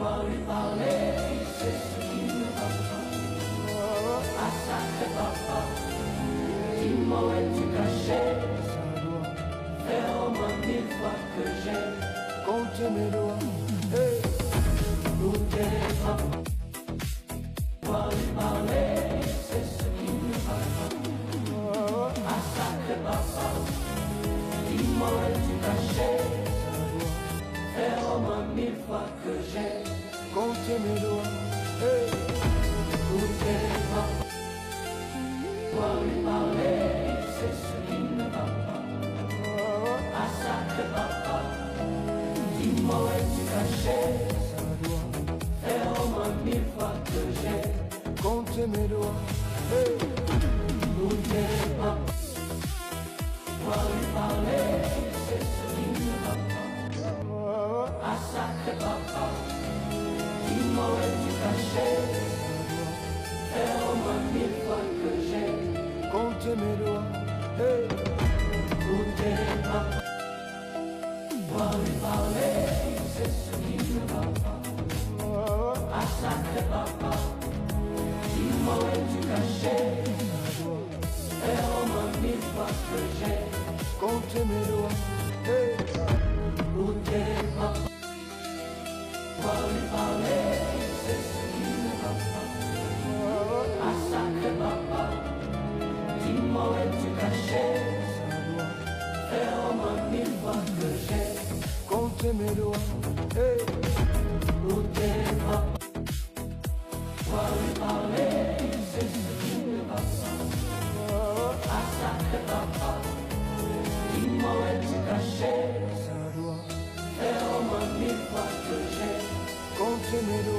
dois lui parler, c'est ce qui ne va pas. Ah sacré papa, dis-moi où es-tu caché? Fais au moins 1000 fois que j'ai compté mes doigts. Hey. Où t'es papa, dois lui parler, c'est ce qui ne va pas. Ah sacré papa, dis-moi où es-tu caché? Fais au moins 1000 fois que j'ai compté mes doigts. Hey. Où t'es papa, dois lui parler, c'est ce qui ne va pas. Ah sacré papa, dis-moi où es-tu caché? Fais au moins 1000 fois que j'ai compté mes doigts. Hey. Où t'es papa, dois lui parler, c'est ce qui ne va pas. Ah sacré papa, dis-moi où es-tu caché? Fais au moins 1000 fois que j'ai compté mes doigts. Hey. Où t'es papa, dois lui parler, c'est ce qui ne va pas. Ah sacré papa, dis-moi où es-tu caché? Fais au moins 1000 fois que j'ai compté mes doigts. Hey. Où t'es papa, dois lui parler, c'est ce qui ne va pas. Ah sacré papa, dis-moi où es-tu caché? Fais au moins 1000 fois que j'ai compté mes doigts. Hey. Où t'es papa, dois lui parler, c'est ce qui ne va pas. Ah sacré papa, dis-moi où es-tu caché? Fais au moins 1000 fois que j'ai compté mes doigts.